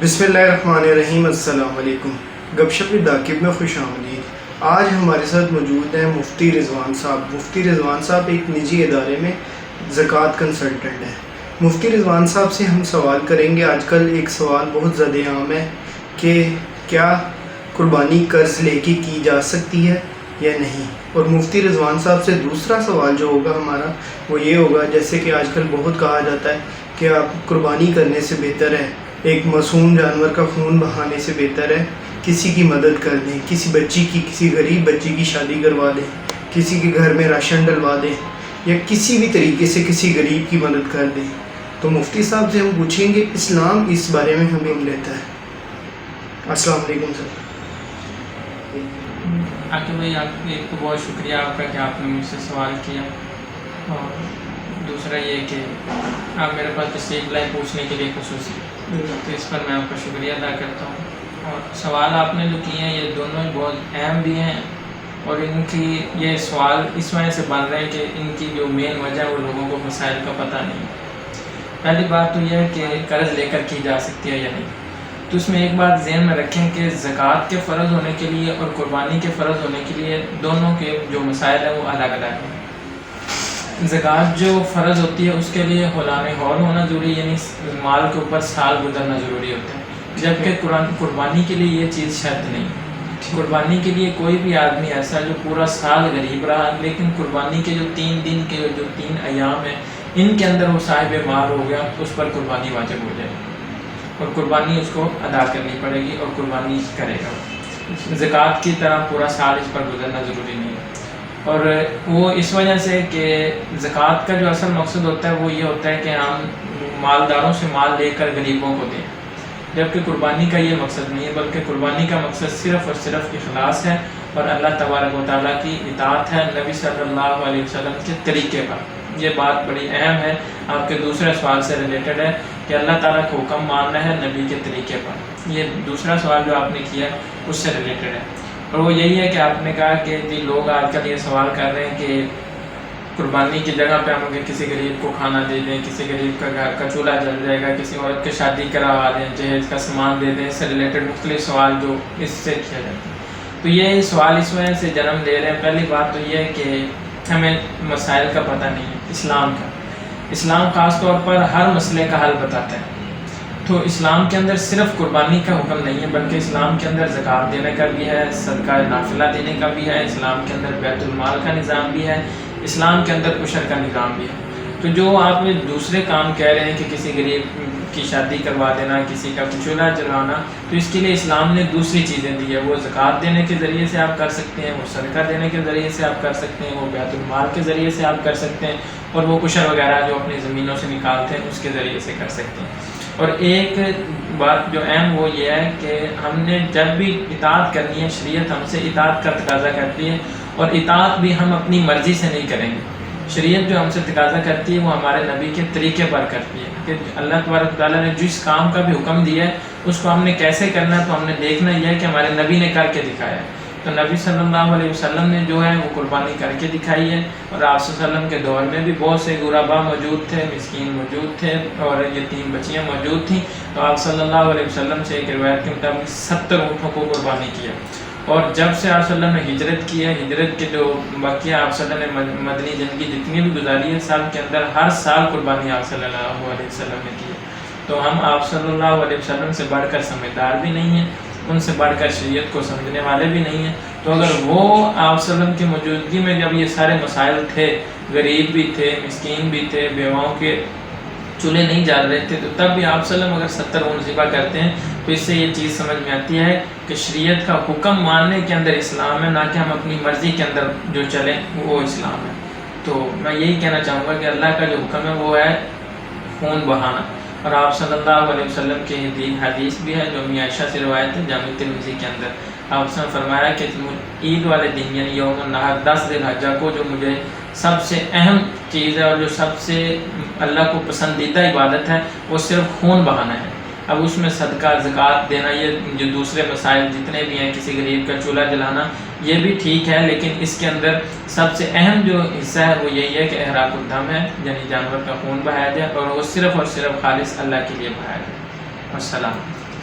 بسم اللہ الرحمن الرحیم۔ السلام علیکم۔ گپ شپ داکب میں خوش آمدید۔ آج ہمارے ساتھ موجود ہیں مفتی رضوان صاحب۔ مفتی رضوان صاحب ایک نجی ادارے میں زکوٰۃ کنسلٹنٹ ہیں۔ مفتی رضوان صاحب سے ہم سوال کریں گے۔ آج کل ایک سوال بہت زیادہ عام ہے کہ کیا قربانی قرض لے کے کی جا سکتی ہے یا نہیں، اور مفتی رضوان صاحب سے دوسرا سوال جو ہوگا ہمارا وہ یہ ہوگا، جیسے کہ آج کل بہت کہا جاتا ہے کہ آپ قربانی کرنے سے بہتر ہے، ایک معصوم جانور کا خون بہانے سے بہتر ہے کسی کی مدد کر دیں، کسی غریب بچی کی شادی کروا دیں، کسی کے گھر میں راشن ڈلوا دیں، یا کسی بھی طریقے سے کسی غریب کی مدد کر دیں۔ تو مفتی صاحب سے ہم پوچھیں گے اسلام اس بارے میں ہمیں لیتا ہے۔ السلام علیکم سر۔ عاقب بھائی، آپ ایک تو بہت شکریہ آپ کا کہ آپ نے مجھ سے سوال کیا، اور دوسرا یہ کہ آپ میرے پاس تشریف لائے پوچھنے کے لیے خصوصی، تو اس پر میں آپ کا شکریہ ادا کرتا ہوں۔ اور سوال آپ نے جو کیے ہیں یہ دونوں بہت اہم بھی ہیں، اور ان کی یہ سوال اس وجہ سے بن رہے ہیں کہ ان کی جو مین وجہ ہے وہ لوگوں کو مسائل کا پتہ نہیں۔ پہلی بات تو یہ ہے کہ قرض لے کر کی جا سکتی ہے یا نہیں، تو اس میں ایک بات ذہن میں رکھیں کہ زکوٰۃ کے فرض ہونے کے لیے اور قربانی کے فرض ہونے کے لیے دونوں کے جو مسائل ہیں وہ الگ الگ ہیں۔ زکوٰۃ جو فرض ہوتی ہے اس کے لیے حولان حول ہونا ضروری، یعنی مال کے اوپر سال گزرنا ضروری ہوتا ہے، جبکہ قربانی کے لیے یہ چیز شرط نہیں۔ قربانی کے لیے کوئی بھی آدمی ایسا جو پورا سال غریب رہا لیکن قربانی کے جو 3 دن کے جو 3 ایام ہیں ان کے اندر وہ صاحب مال ہو گیا، اس پر قربانی واجب ہو جائے گی، اور قربانی اس کو ادا کرنی پڑے گی اور قربانی کرے گا۔ زکوٰۃ کی طرح پورا سال اس پر گزرنا ضروری نہیں ہے، اور وہ اس وجہ سے کہ زکوٰۃ کا جو اصل مقصد ہوتا ہے وہ یہ ہوتا ہے کہ ہم مالداروں سے مال لے کر غریبوں کو دیں، جبکہ قربانی کا یہ مقصد نہیں ہے، بلکہ قربانی کا مقصد صرف اور صرف اخلاص ہے اور اللہ تبارک و تعالیٰ کی اطاعت ہے نبی صلی اللہ علیہ وسلم کے طریقے پر۔ یہ بات بڑی اہم ہے، آپ کے دوسرے سوال سے ریلیٹڈ ہے کہ اللہ تعالیٰ کو حکم ماننا ہے نبی کے طریقے پر۔ یہ دوسرا سوال جو آپ نے کیا اس سے ریلیٹڈ ہے، اور وہ یہی ہے کہ آپ نے کہا کہ جی لوگ آج کل یہ سوال کر رہے ہیں کہ قربانی کی جگہ پہ ہم کسی غریب کو کھانا دے دیں، کسی غریب کا گھر کا چولہا جل جائے گا، کسی عورت کی شادی کروا دیں، جہیز کا سامان دے دیں، اس سے ریلیٹڈ مختلف سوال جو اس سے کیا جاتا ہے۔ تو یہ سوال اس وجہ سے جنم لے رہے ہیں۔ پہلی بات تو یہ ہے کہ ہمیں مسائل کا پتہ نہیں ہے اسلام کا۔ اسلام خاص طور پر ہر مسئلے کا حل بتاتا ہے، تو اسلام کے اندر صرف قربانی کا حکم نہیں ہے بلکہ اسلام کے اندر زکوٰۃ دینے کا بھی ہے، صدقہ نافلہ دینے کا بھی ہے، اسلام کے اندر بیت المال کا نظام بھی ہے، اسلام کے اندر عشر کا نظام بھی ہے۔ تو جو آپ نے دوسرے کام کہہ رہے ہیں کہ کسی غریب کی شادی کروا دینا، کسی کا چولہا جلانا، تو اس کے لیے اسلام نے دوسری چیزیں دی ہے۔ وہ زکوٰۃ دینے کے ذریعے سے آپ کر سکتے ہیں، وہ صدقہ دینے کے ذریعے سے آپ کر سکتے ہیں، وہ بیت المال کے ذریعے سے آپ کر سکتے ہیں، اور وہ عشر وغیرہ جو اپنی زمینوں سے نکالتے ہیں اس کے ذریعے سے کر سکتے ہیں۔ اور ایک بات جو اہم وہ یہ ہے کہ ہم نے جب بھی اطاعت کرنی ہے، شریعت ہم سے اطاعت کا تقاضا کرتی ہے، اور اطاعت بھی ہم اپنی مرضی سے نہیں کریں گے۔ شریعت جو ہم سے تقاضا کرتی ہے وہ ہمارے نبی کے طریقے پر کرتی ہے کہ اللہ تبارک تعالیٰ نے جس کام کا بھی حکم دیا ہے اس کو ہم نے کیسے کرنا ہے، تو ہم نے دیکھنا یہ ہے کہ ہمارے نبی نے کر کے دکھایا ہے۔ تو نبی صلی اللہ علیہ وسلم نے جو ہے وہ قربانی کر کے دکھائی ہے، اور آپ صلی اللہ علیہ وسلم کے دور میں بھی بہت سے غربا موجود تھے، مسکین موجود تھے، اور یتیم بچیاں موجود تھیں، تو آپ صلی اللہ علیہ وسلم سے ایک روایت کے مطابق 70 اونٹوں کو قربانی کیا۔ اور جب سے آپ صلی اللہ علیہ وسلم نے ہجرت کی ہے، ہجرت کے جو واقعہ آپ صلی اللہ علیہ وسلم نے مدنی زندگی جتنی بھی گزاری ہے سال کے اندر، ہر سال قربانی آپ صلی اللہ علیہ وسلم نے کی ہے۔ تو ہم آپ صلی اللہ علیہ وسلم سے بڑھ کر سمجھدار بھی نہیں ہیں، ان سے بڑھ کر شریعت کو سمجھنے والے بھی نہیں ہیں۔ تو اگر وہ آپ صلی اللہ علیہ وسلم کی موجودگی میں جب یہ سارے مسائل تھے، غریب بھی تھے، مسکین بھی تھے، بیواؤں کے چولہے نہیں جال رہے تھے، تو تب بھی آپ صلی اللہ علیہ وسلم اگر 70 اونٹ ذبح کرتے ہیں تو اس سے یہ چیز سمجھ میں آتی ہے کہ شریعت کا حکم ماننے کے اندر اسلام ہے، نہ کہ ہم اپنی مرضی کے اندر جو چلیں وہ اسلام ہے۔ تو میں یہی کہنا چاہوں گا کہ اللہ کا جو حکم ہے وہ ہے خون بہانا، اور آپ صلی اللہ علیہ وسلم کی حدیث بھی ہے جو امی عائشہ سے روایت ہے جامع ترمذی کے اندر، آپ نے فرمایا کہ عید والے دن یعنی یوم النحر 10 ذی الحجہ کو جو مجھے سب سے اہم چیز ہے اور جو سب سے اللہ کو پسندیدہ عبادت ہے وہ صرف خون بہانا ہے۔ اب اس میں صدقہ زکوٰۃ دینا، یہ جو دوسرے مسائل جتنے بھی ہیں، کسی غریب کا چولہا جلانا، یہ بھی ٹھیک ہے، لیکن اس کے اندر سب سے اہم جو حصہ ہے وہ یہی ہے کہ احراق الدم ہے، یعنی جانور کا خون بہایا جائے، اور وہ صرف اور صرف خالص اللہ کے لیے بہایا جائے۔ السلام۔